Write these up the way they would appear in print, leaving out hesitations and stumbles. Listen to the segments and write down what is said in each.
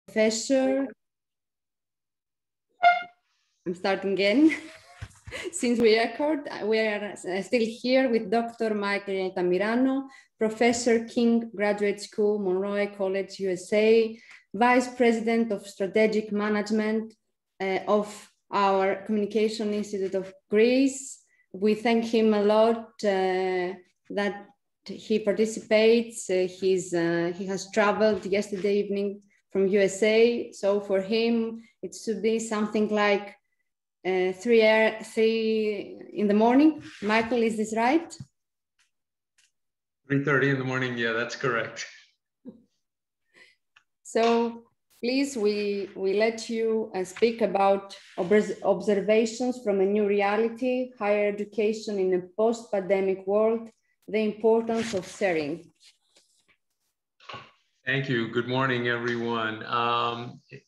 Professor, I'm starting again. Since we are still here with Dr. Michael Altamirano, Professor, King Graduate School, Monroe College, USA, Vice President of Strategic Management of our Communication Institute of Greece. We thank him a lot that he participates. He has traveled yesterday evening from USA. So for him, it should be something like 3 in the morning. Michael, is this right? 3:30 in the morning, yeah, that's correct. So please, we let you speak about observations from a new reality, higher education in a post-pandemic world, the importance of sharing. Thank you. Good morning, everyone.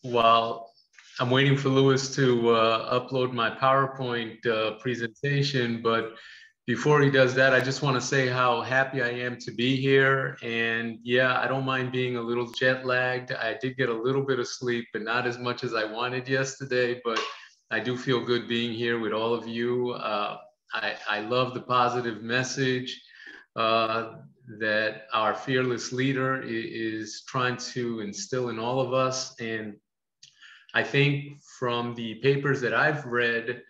While I'm waiting for Louis to upload my PowerPoint presentation, but before he does that, I just want to say how happy I am to be here. And yeah, I don't mind being a little jet lagged. I did get a little bit of sleep, but not as much as I wanted yesterday, but I do feel good being here with all of you. I love the positive message that our fearless leader is trying to instill in all of us. And I think from the papers that I've read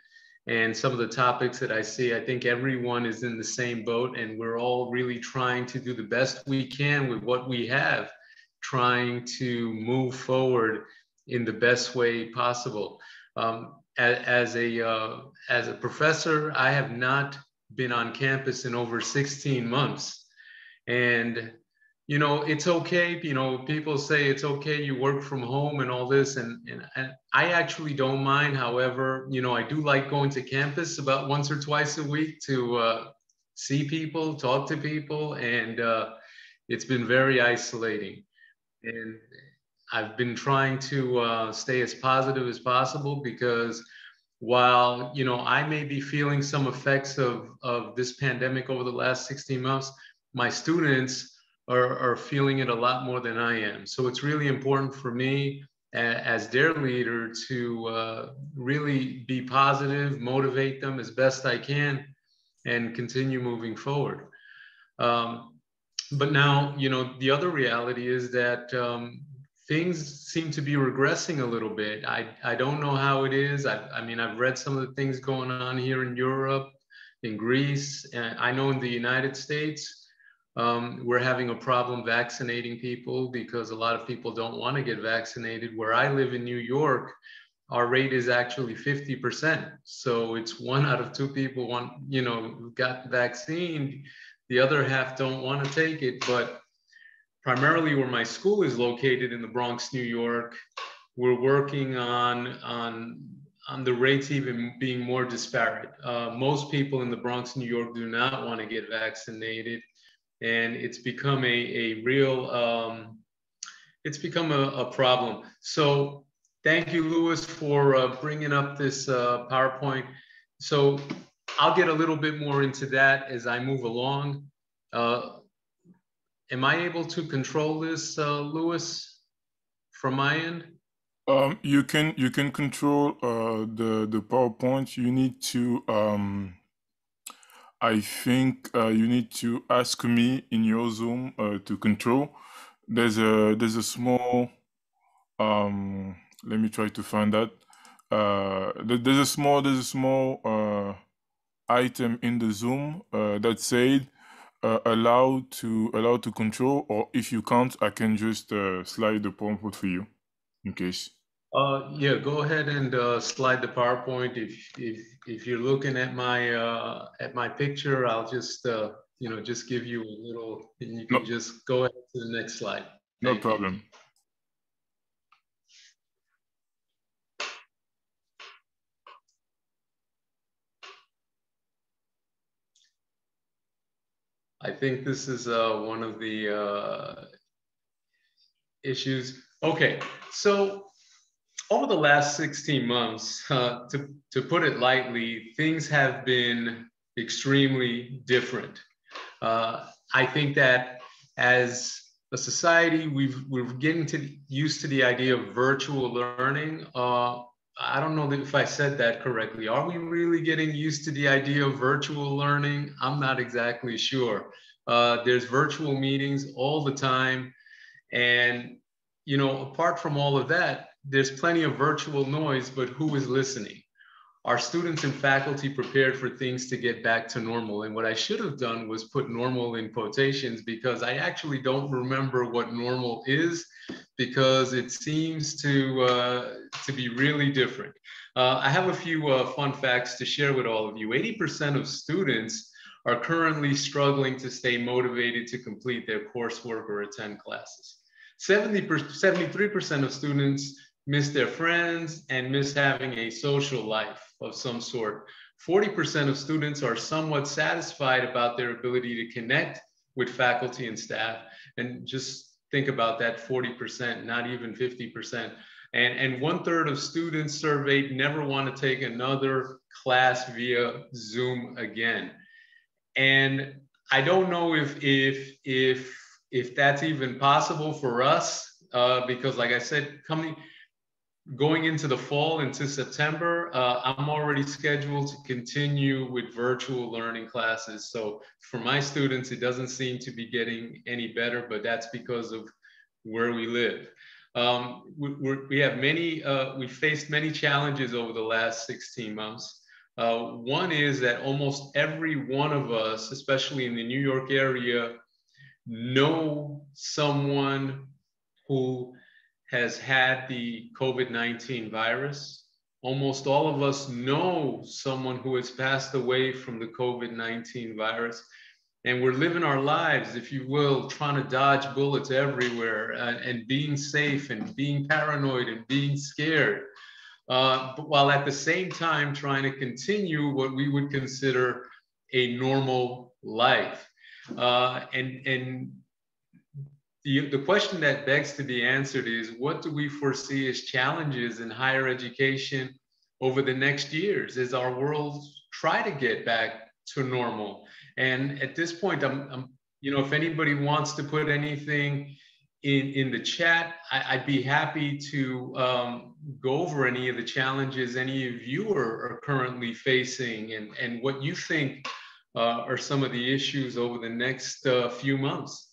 and some of the topics that I see, I think everyone is in the same boat, and we're all really trying to do the best we can with what we have, trying to move forward in the best way possible. As a professor, I have not been on campus in over 16 months. And, you know, it's okay. You know, people say it's okay, you work from home and all this. And I actually don't mind. However, you know, I do like going to campus about once or twice a week to see people, talk to people. And it's been very isolating. And I've been trying to stay as positive as possible, because while, you know, I may be feeling some effects of this pandemic over the last 16 months, my students are feeling it a lot more than I am. So it's really important for me as their leader to really be positive, motivate them as best I can, and continue moving forward. But now, you know, the other reality is that things seem to be regressing a little bit. I don't know how it is. I mean, I've read some of the things going on here in Europe, in Greece, and I know in the United States, we're having a problem vaccinating people because a lot of people don't want to get vaccinated. Where I live in New York, our rate is actually 50%. So it's 1 out of 2 people got vaccinated. The other half don't want to take it. But primarily where my school is located in the Bronx, New York, we're working on the rates even being more disparate. Most people in the Bronx, New York do not want to get vaccinated. And it's become a real, it's become a problem. So thank you, Louis, for bringing up this PowerPoint. So I'll get a little bit more into that as I move along. Am I able to control this, Louis, from my end? You can control the PowerPoint. You need to I think you need to ask me in your Zoom to control. There's a small let me try to find that. There's a small item in the Zoom that said allow to control, or if you can't, I can just slide the PowerPoint for you in case. Yeah, go ahead and slide the PowerPoint. If you're looking at my picture, I'll just just give you a little, and you can just go ahead to the next slide. No problem. I think this is one of the issues. Okay, so over the last 16 months, to put it lightly, things have been extremely different. I think that as a society, we're getting used to the idea of virtual learning. I don't know if I said that correctly. Are we really getting used to the idea of virtual learning? I'm not exactly sure. There's virtual meetings all the time. And, you know, apart from all of that, there's plenty of virtual noise, but who is listening? Are students and faculty prepared for things to get back to normal? And what I should have done was put normal in quotations, because I actually don't remember what normal is, because it seems to be really different. I have a few fun facts to share with all of you. 80% of students are currently struggling to stay motivated to complete their coursework or attend classes. 73% of students miss their friends and miss having a social life of some sort. 40% of students are somewhat satisfied about their ability to connect with faculty and staff. And just think about that 40%, not even 50%. And 1/3 of students surveyed never want to take another class via Zoom again. And I don't know if that's even possible for us, because like I said, going into the fall, into September, I'm already scheduled to continue with virtual learning classes. So for my students, it doesn't seem to be getting any better, but that's because of where we live. We faced many challenges over the last 16 months. One is that almost every one of us, especially in the New York area, know someone who has had the COVID-19 virus. Almost all of us know someone who has passed away from the COVID-19 virus. And we're living our lives, if you will, trying to dodge bullets everywhere, and being safe and being paranoid and being scared, but while at the same time trying to continue what we would consider a normal life. And the question that begs to be answered is, what do we foresee as challenges in higher education over the next years as our world try to get back to normal? And at this point, if anybody wants to put anything in the chat, I'd be happy to go over any of the challenges any of you are currently facing, and what you think are some of the issues over the next few months.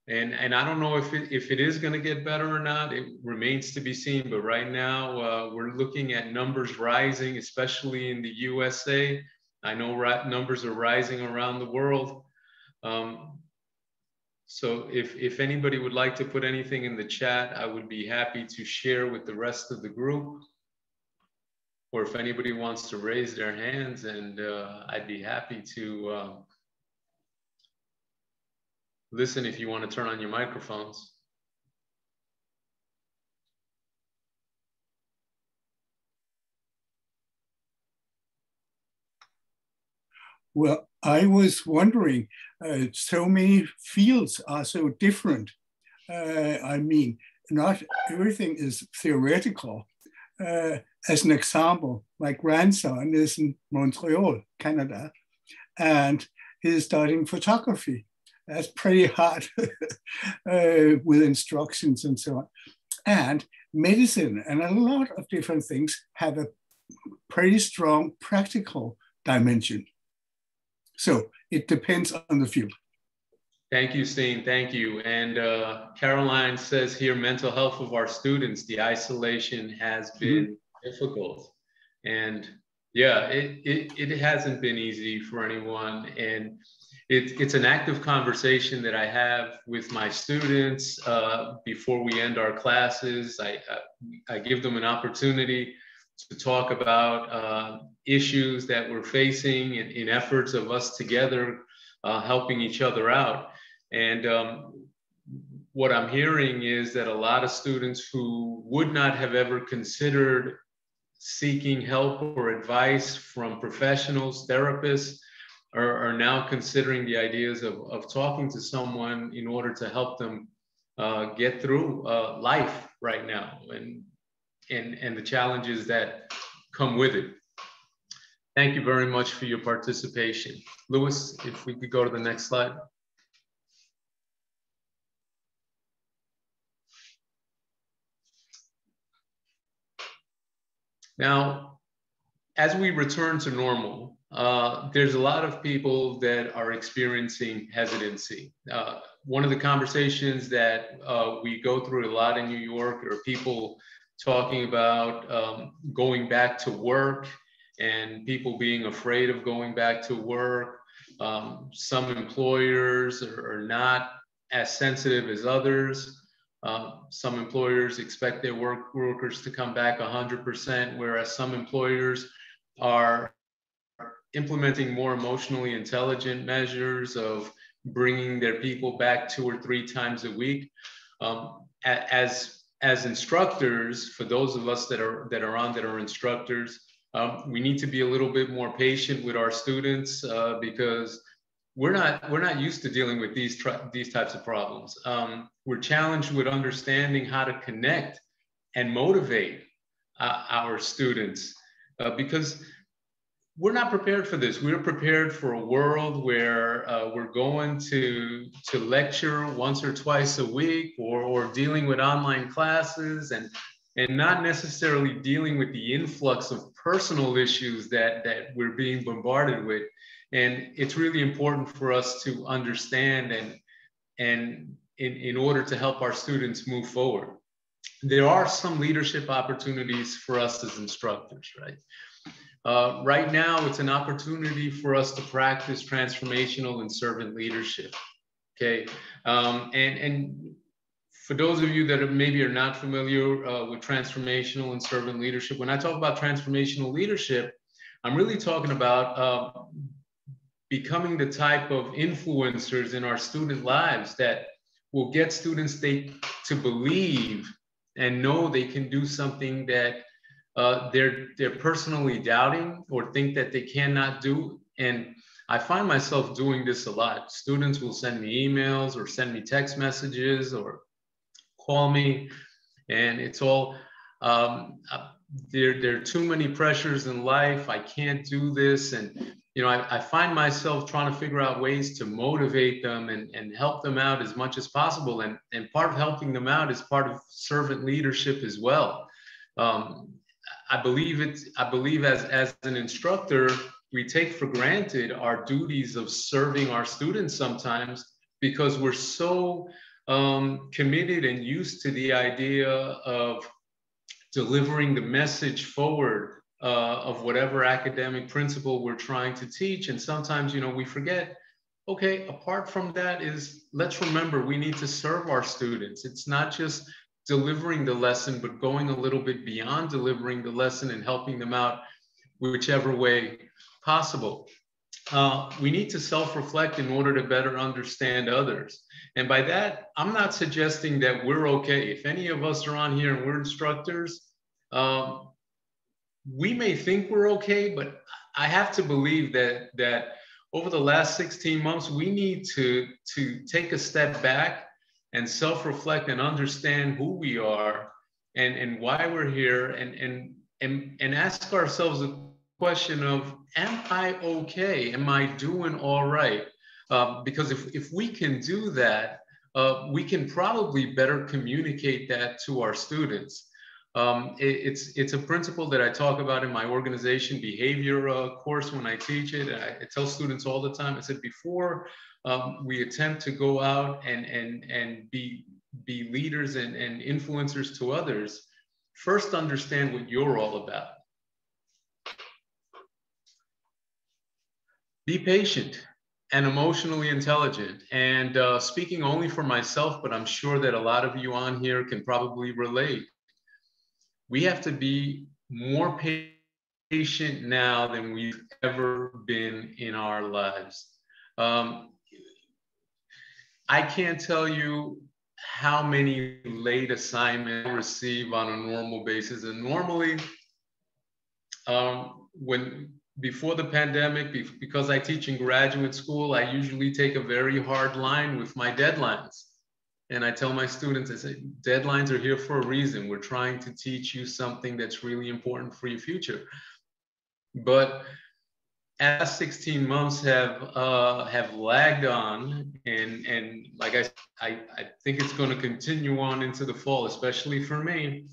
And I don't know if it is going to get better or not. It remains to be seen. But right now, we're looking at numbers rising, especially in the USA. I know numbers are rising around the world. So if anybody would like to put anything in the chat, I would be happy to share with the rest of the group. Or if anybody wants to raise their hands, and I'd be happy to listen if you want to turn on your microphones. Well, I was wondering, so many fields are so different. I mean, not everything is theoretical. As an example, my grandson is in Montreal, Canada, and he's studying photography. That's pretty hard with instructions and so on. And medicine and a lot of different things have a pretty strong practical dimension. So it depends on the field. Thank you, Steen. Thank you. And Caroline says here, mental health of our students, the isolation has been difficult. And yeah, it hasn't been easy for anyone. And it's an active conversation that I have with my students before we end our classes. I give them an opportunity to talk about issues that we're facing in efforts of us together helping each other out. And what I'm hearing is that a lot of students who would not have ever considered seeking help or advice from professionals, therapists, are now considering the ideas of talking to someone in order to help them get through life right now and the challenges that come with it. Thank you very much for your participation. Louis, if we could go to the next slide. Now, as we return to normal, there's a lot of people that are experiencing hesitancy. One of the conversations that we go through a lot in New York are people talking about going back to work and people being afraid of going back to work. Some employers are not as sensitive as others. Some employers expect their workers to come back 100%, whereas some employers are implementing more emotionally intelligent measures of bringing their people back 2 or 3 times a week. As instructors, for those of us that are instructors, we need to be a little bit more patient with our students because we're not used to dealing with these types of problems. We're challenged with understanding how to connect and motivate our students because we're not prepared for this. We're prepared for a world where we're going to lecture once or twice a week or dealing with online classes and not necessarily dealing with the influx of personal issues that we're being bombarded with. And it's really important for us to understand and in order to help our students move forward. There are some leadership opportunities for us as instructors, right? Right now, it's an opportunity for us to practice transformational and servant leadership, okay? And for those of you that maybe are not familiar with transformational and servant leadership, when I talk about transformational leadership, I'm really talking about becoming the type of influencers in our student lives that will get students to believe and know they can do something that they're personally doubting or think that they cannot do. And I find myself doing this a lot. Students will send me emails or send me text messages or call me, and it's all, there are too many pressures in life. I can't do this. And you know, I find myself trying to figure out ways to motivate them and help them out as much as possible. And part of helping them out is part of servant leadership as well. I believe as an instructor, we take for granted our duties of serving our students sometimes because we're so committed and used to the idea of delivering the message forward of whatever academic principle we're trying to teach. And sometimes, you know, we forget, okay, apart from that is, let's remember we need to serve our students. It's not just delivering the lesson, but going a little bit beyond delivering the lesson and helping them out whichever way possible. We need to self-reflect in order to better understand others. And by that, I'm not suggesting that we're okay. If any of us are on here and we're instructors, we may think we're okay, but I have to believe that over the last 16 months, we need to take a step back and self-reflect and understand who we are and why we're here and ask ourselves a question of, am I okay? Am I doing all right? Because if we can do that, we can probably better communicate that to our students. It's a principle that I talk about in my organization behavior course when I teach it. I tell students all the time, I said, before we attempt to go out and be leaders and influencers to others, first understand what you're all about. Be patient and emotionally intelligent. And speaking only for myself, but I'm sure that a lot of you on here can probably relate. We have to be more patient now than we've ever been in our lives. I can't tell you how many late assignments I receive on a normal basis. And normally, before the pandemic, because I teach in graduate school, I usually take a very hard line with my deadlines. And I tell my students, I say, deadlines are here for a reason. We're trying to teach you something that's really important for your future. But as 16 months have lagged on, and like I think it's going to continue on into the fall, especially for me.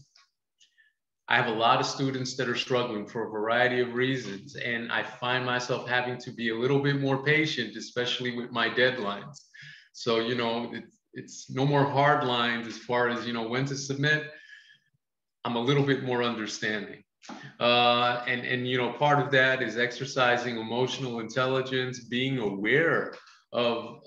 I have a lot of students that are struggling for a variety of reasons, and I find myself having to be a little bit more patient, especially with my deadlines. So, you know, it's no more hard lines as far as, you know, when to submit. I'm a little bit more understanding. And you know, part of that is exercising emotional intelligence, being aware of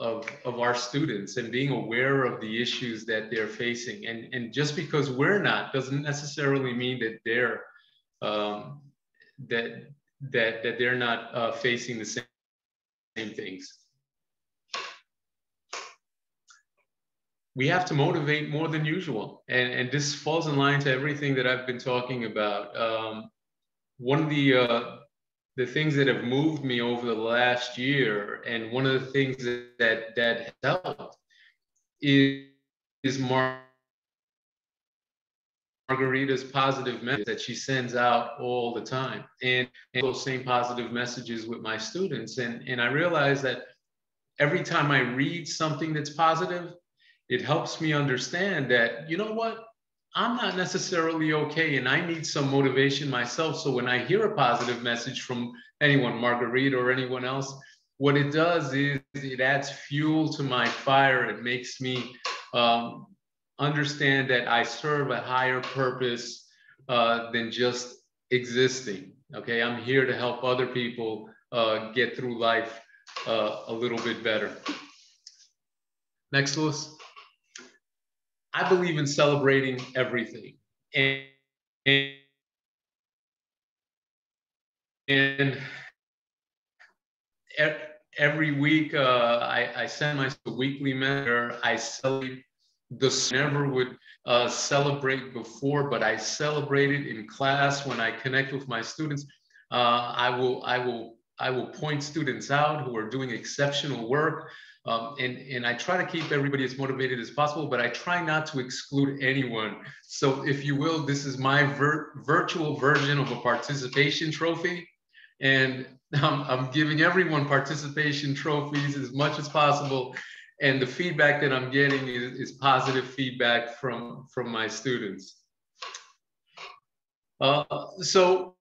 our students and being aware of the issues that they're facing. And just because we're not doesn't necessarily mean that they're that they're not facing the same things. We have to motivate more than usual. And this falls in line to everything that I've been talking about. One of the things that have moved me over the last year, and one of the things that helped is Margarita's positive message that she sends out all the time, and those same positive messages with my students. And I realize that every time I read something that's positive, it helps me understand that, you know what, I'm not necessarily okay, and I need some motivation myself. So when I hear a positive message from anyone, Margarita or anyone else, what it does is it adds fuel to my fire. It makes me understand that I serve a higher purpose than just existing. Okay, I'm here to help other people get through life a little bit better. Next, Louis. I believe in celebrating everything. And every week I send my weekly message. I celebrate never would celebrate before, but I celebrate it in class when I connect with my students. I will point students out who are doing exceptional work. And I try to keep everybody as motivated as possible, but I try not to exclude anyone. So if you will, this is my virtual version of a participation trophy. And I'm giving everyone participation trophies as much as possible. And the feedback that I'm getting is positive feedback from my students. So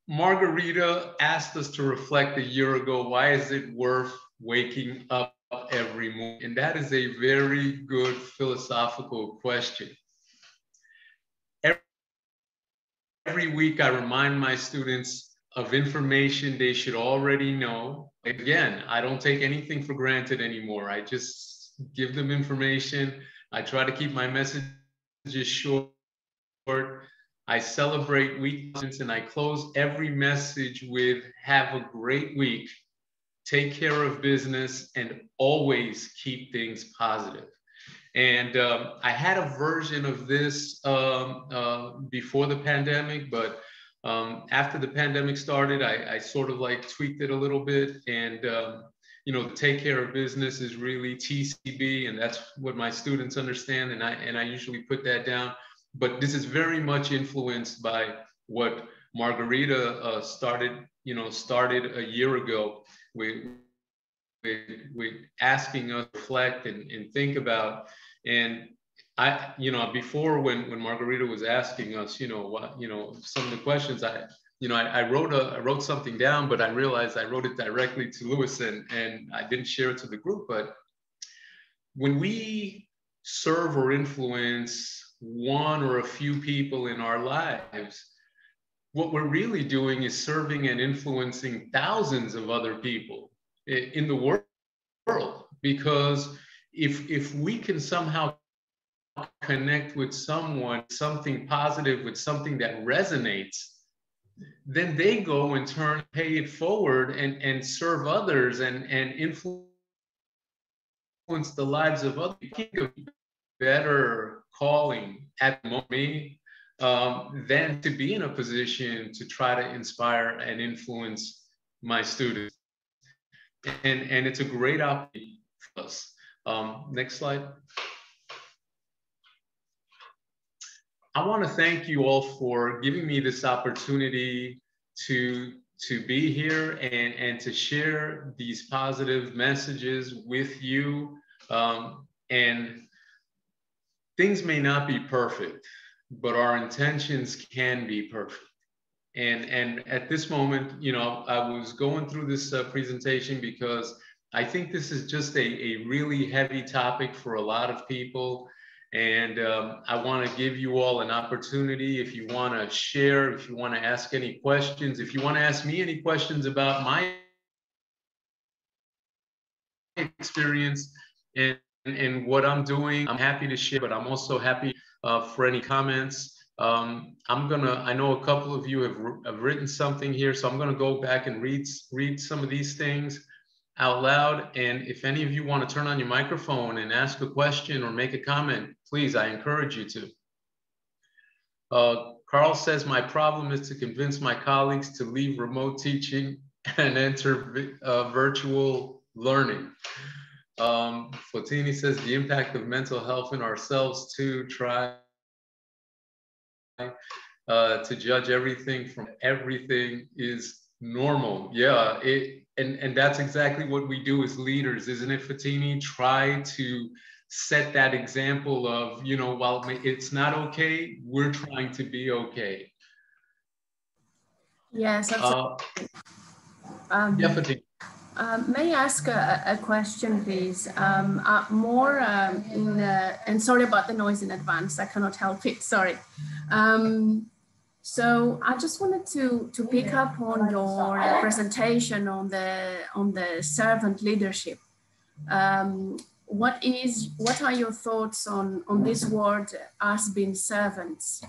Margarita asked us to reflect a year ago, why is it worth waking up every morning? And that is a very good philosophical question. Every week I remind my students of information they should already know. Again, I don't take anything for granted anymore. I just give them information. I try to keep my messages short. I celebrate weekends, and I close every message with, have a great week, take care of business, and always keep things positive. And I had a version of this before the pandemic, but after the pandemic started, I sort of like tweaked it a little bit. And you know, take care of business is really TCB, and that's what my students understand. And I usually put that down. But this is very much influenced by what Margarita started a year ago with asking us to reflect and think about. And I, you know, before when Margarita was asking us, you know, what, you know, some of the questions, I wrote something down, but I realized I wrote it directly to Louis and I didn't share it to the group. But when we serve or influence one or a few people in our lives, what we're really doing is serving and influencing thousands of other people in the world. Because if we can somehow connect with someone, something positive, with something that resonates, then they go in turn, pay it forward and serve others and influence the lives of others. Think of better calling at me than to be in a position to try to inspire and influence my students. And it's a great opportunity for us. Next slide. I want to thank you all for giving me this opportunity to be here and to share these positive messages with you. And things may not be perfect. but our intentions can be perfect. And at this moment, you know, I was going through this presentation because I think this is just a really heavy topic for a lot of people. And I want to give you all an opportunity, if you want to share, if you want to ask any questions, if you want to ask me any questions about my experience and what I'm doing, I'm happy to share, but I'm also happy for any comments. I know a couple of you have written something here, so I'm gonna go back and read some of these things out loud. And if any of you want to turn on your microphone and ask a question or make a comment, please, I encourage you to. Carl says, my problem is to convince my colleagues to leave remote teaching and enter virtual learning. Fotini says, the impact of mental health in ourselves too, try to judge everything from everything is normal. Yeah, and that's exactly what we do as leaders, isn't it, Fotini? Try to set that example of, you know, while it's not okay, we're trying to be okay. Yes, absolutely. Yeah, Fotini. May I ask a question, please? And sorry about the noise in advance. I cannot help it. Sorry. So I just wanted to pick up on your presentation on the servant leadership. What are your thoughts on this word us being servants?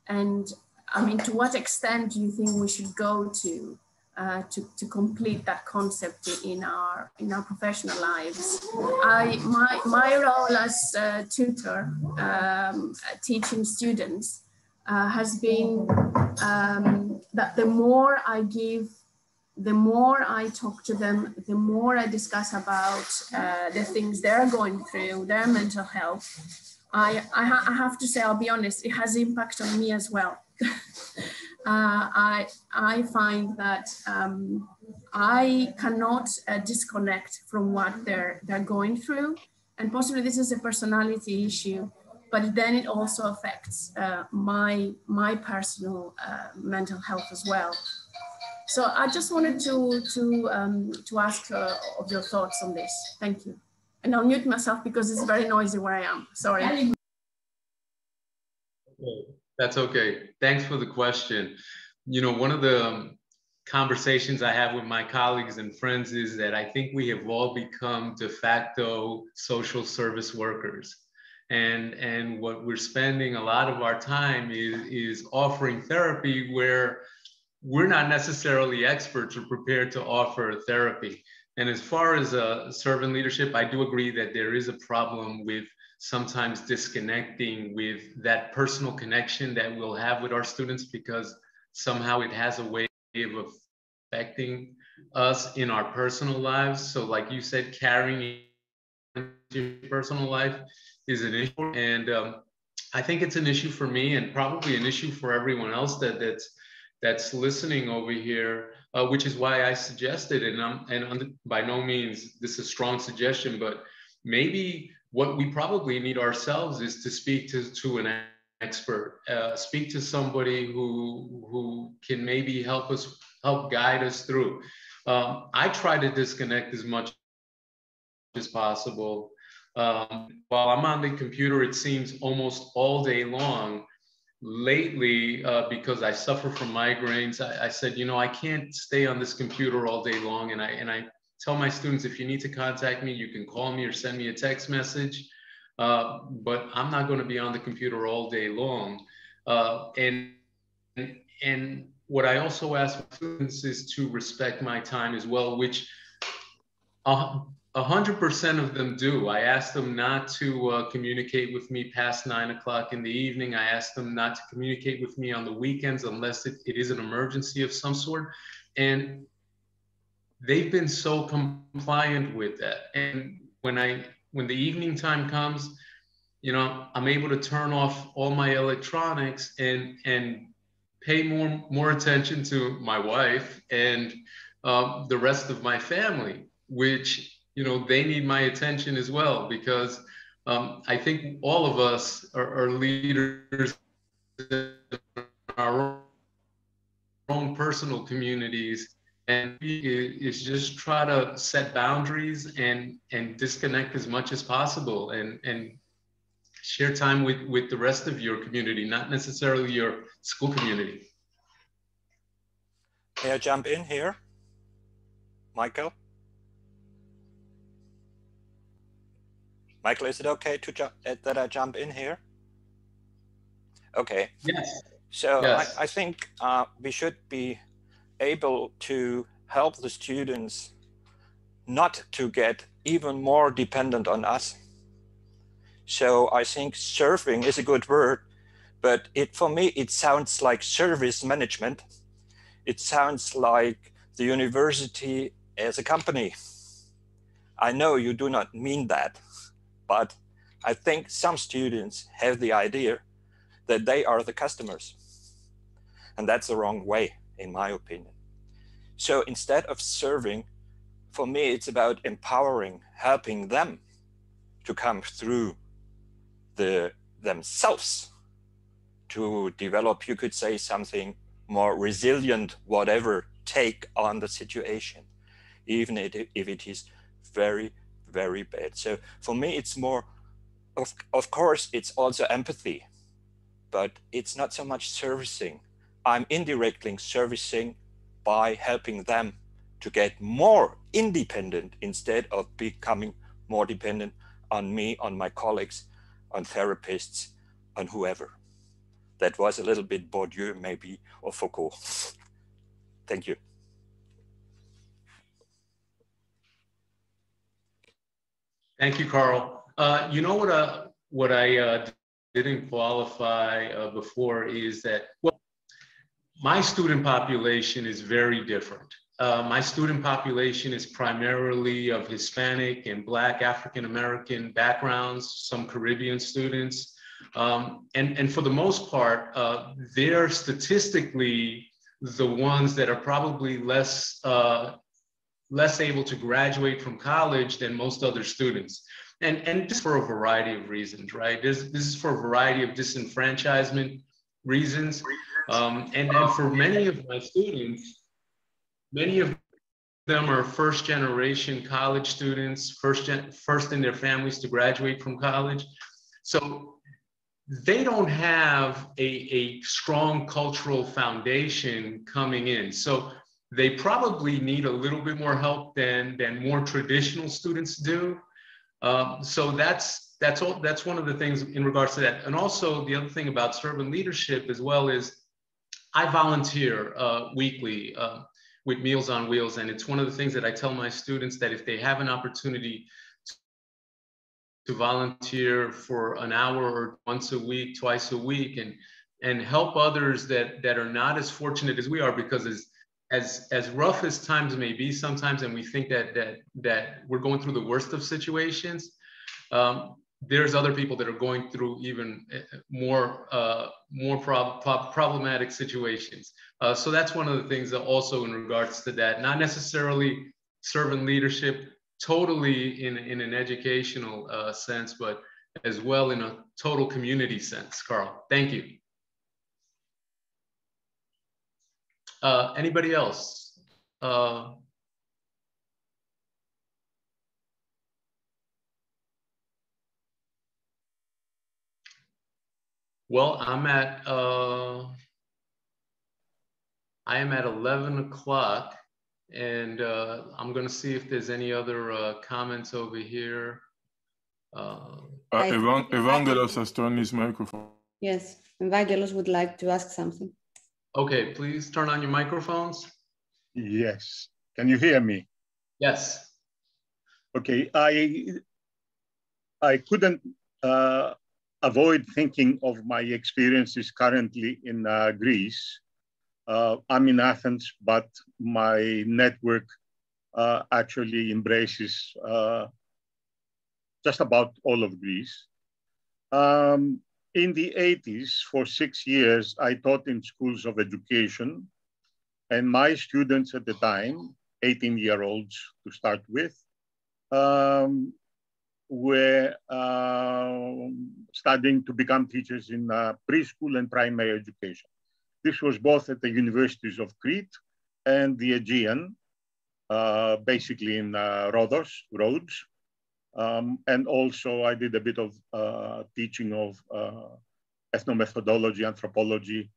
And I mean, to what extent do you think we should go to complete that concept in our professional lives? My role as a tutor, teaching students, has been that the more I give, the more I talk to them, the more I discuss about the things they're going through, their mental health. I have to say, I'll be honest, it has impact on me as well. I find that I cannot disconnect from what they're going through, and possibly this is a personality issue, but then it also affects my personal mental health as well. So I just wanted to ask of your thoughts on this. Thank you. And I'll mute myself because it's very noisy where I am. Sorry. Okay. That's okay. Thanks for the question. You know, one of the conversations I have with my colleagues and friends is that I think we have all become de facto social service workers. And what we're spending a lot of our time is offering therapy where we're not necessarily experts or prepared to offer therapy. And as far as servant leadership, I do agree that there is a problem with sometimes disconnecting with that personal connection that we'll have with our students, because somehow it has a way of affecting us in our personal lives. So like you said, carrying your personal life is an issue. And I think it's an issue for me, and probably an issue for everyone else that's listening over here, which is why I suggested, and by no means this is a strong suggestion, but maybe what we probably need ourselves is to speak to an expert, speak to somebody who can maybe help guide us through. I try to disconnect as much as possible. While I'm on the computer, it seems almost all day long. Lately, because I suffer from migraines, I said, you know, I can't stay on this computer all day long. And I tell my students, if you need to contact me, you can call me or send me a text message. But I'm not going to be on the computer all day long. And what I also ask my students is to respect my time as well, which 100% of them do. I ask them not to communicate with me past 9 o'clock in the evening. I ask them not to communicate with me on the weekends unless it is an emergency of some sort. And they've been so compliant with that. And when the evening time comes, you know, I'm able to turn off all my electronics and pay more attention to my wife and the rest of my family, which, you know, they need my attention as well, because I think all of us are leaders in our own personal communities, and is just try to set boundaries and disconnect as much as possible, and share time with the rest of your community, not necessarily your school community. May I jump in here, Michael? Michael, is it okay to that I jump in here? Okay. Yes. So yes. I think we should be able to help the students not to get even more dependent on us. So I think serving is a good word, but for me, it sounds like service management. It sounds like the university as a company. I know you do not mean that, but I think some students have the idea that they are the customers. And that's the wrong way, in my opinion. So instead of serving, for me, it's about empowering, helping them to come through themselves, to develop, you could say, something more resilient, whatever, take on the situation, even if it is very, very bad. So for me, it's more, of course, it's also empathy, but it's not so much servicing. I'm indirectly servicing by helping them to get more independent instead of becoming more dependent on me, on my colleagues, on therapists, on whoever. That was a little bit Bourdieu maybe, or Foucault. Thank you. Thank you, Carl. You know what I didn't qualify before is that, well, my student population is very different. My student population is primarily of Hispanic and Black African-American backgrounds, some Caribbean students. And for the most part, they're statistically the ones that are probably less able to graduate from college than most other students. And just for a variety of reasons, right? This is for a variety of disenfranchisement reasons. And for many of my students, many of them are first generation college students, first in their families to graduate from college. So they don't have a strong cultural foundation coming in. So they probably need a little bit more help than more traditional students do. So that's one of the things in regards to that. And also the other thing about servant leadership as well is I volunteer weekly with Meals on Wheels. And it's one of the things that I tell my students, that if they have an opportunity to volunteer for an hour or once a week, twice a week, and help others that are not as fortunate as we are, because as rough as times may be sometimes, and we think that we're going through the worst of situations, there's other people that are going through even more problematic situations. So that's one of the things that also in regards to that, not necessarily servant leadership totally in an educational sense, but as well in a total community sense. Carl, thank you. Anybody else? Well, I am at 11 o'clock, and I'm going to see if there's any other comments over here. Evangelos has turned his microphone. Yes, Evangelos would like to ask something. Okay, please turn on your microphones. Yes. Can you hear me? Yes. Okay, I couldn't avoid thinking of my experiences currently in Greece. I'm in Athens, but my network actually embraces just about all of Greece. In the 80s, for 6 years, I taught in schools of education, and my students at the time, 18-year-olds to start with, were studying to become teachers in preschool and primary education. This was both at the universities of Crete and the Aegean, basically in Rhodes. And also I did a bit of teaching of ethnomethodology, anthropology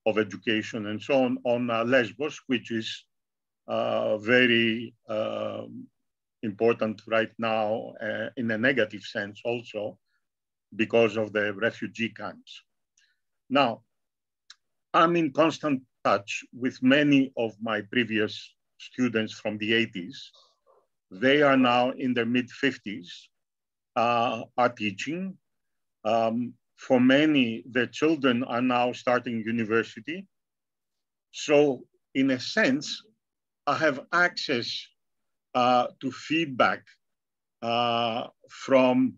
of education and so on Lesbos, which is very important right now in a negative sense also because of the refugee camps. Now, I'm in constant touch with many of my previous students from the 80s. They are now in their mid-50s, are teaching. For many, their children are now starting university. So in a sense, I have access to feedback from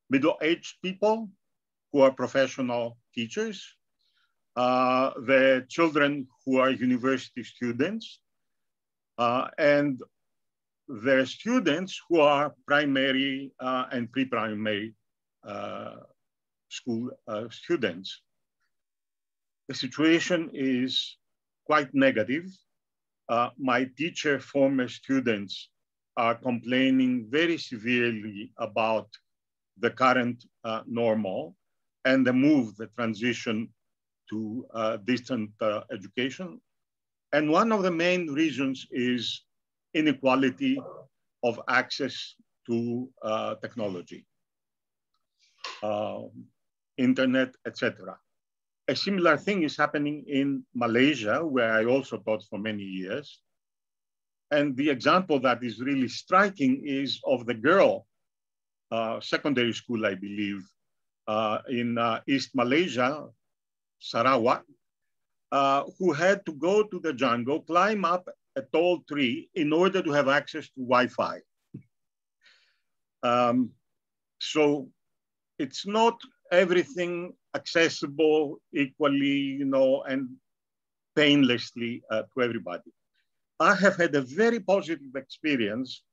middle-aged people who are professional teachers, the children who are university students, and the students who are primary and pre-primary school students. The situation is quite negative. My teacher, former students are complaining very severely about the current normal and the move, the transition to distant education. And one of the main reasons is inequality of access to technology, internet, etc. A similar thing is happening in Malaysia, where I also taught for many years. And the example that is really striking is of the girl, secondary school, I believe, in East Malaysia, Sarawak, who had to go to the jungle, climb up a tall tree in order to have access to Wi-Fi. So it's not everything accessible equally, and painlessly to everybody. I have had a very positive experience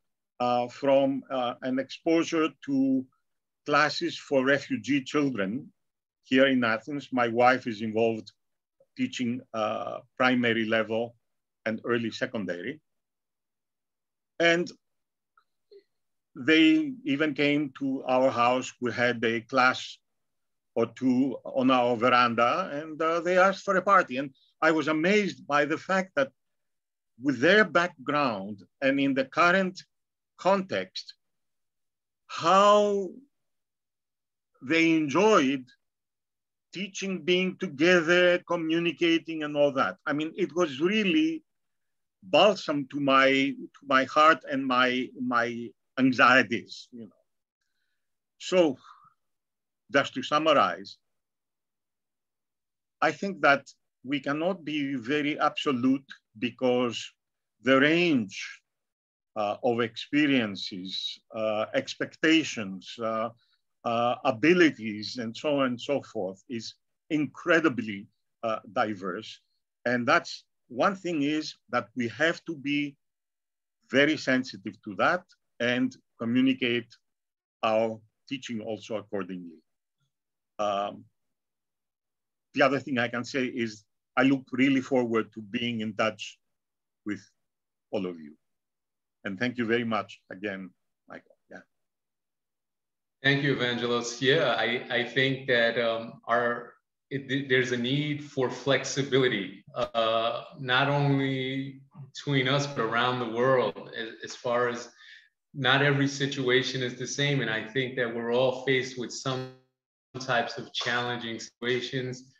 from an exposure to classes for refugee children here in Athens. My wife is involved teaching primary level and early secondary. And they even came to our house. We had a class or two on our veranda, and they asked for a party. And I was amazed by the fact that with their background and in the current context, how they enjoyed teaching, being together, communicating and all that. I mean, it was really balsam to my heart and my anxieties, So just to summarize, I think that we cannot be very absolute because the range of experiences, expectations, abilities, and so on and so forth is incredibly diverse. And that's one thing is that we have to be very sensitive to that and communicate our teaching also accordingly. The other thing I can say is I look really forward to being in touch with all of you. And thank you very much again, Michael. Yeah. Thank you, Evangelos. Yeah, I think that there's a need for flexibility, not only between us, but around the world, as far as not every situation is the same. And I think that we're all faced with some types of challenging situations,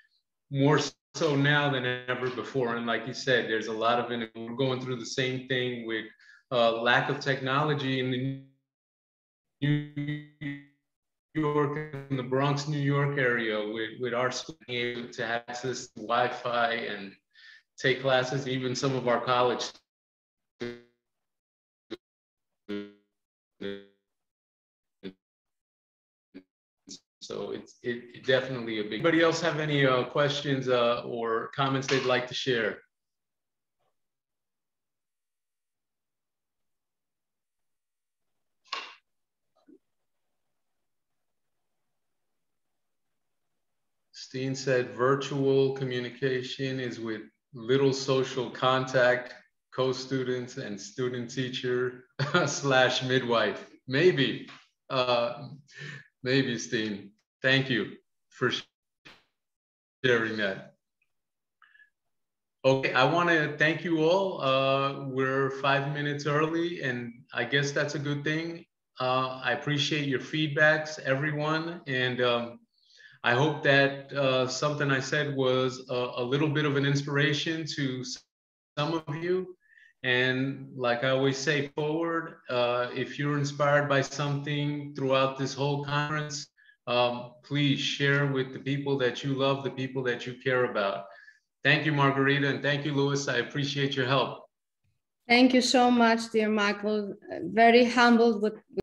more so now than ever before. And like you said, there's a lot of it. We're going through the same thing with lack of technology in the New York, in the Bronx, New York area, with our school being able to have access to Wi-Fi and take classes, even some of our college. So it's definitely a big. Anybody else have any questions or comments they'd like to share? Steen said virtual communication is with little social contact, co-students and student teacher / midwife. Maybe, maybe Steen. Thank you for sharing that. Okay, I want to thank you all. We're 5 minutes early, and I guess that's a good thing. I appreciate your feedbacks, everyone, and I hope that something I said was a little bit of an inspiration to some of you. And like I always say, forward, if you're inspired by something throughout this whole conference, please share with the people that you love, the people that you care about. Thank you, Margarita, and thank you, Louis. I appreciate your help. Thank you so much, dear Michael. Very humbled with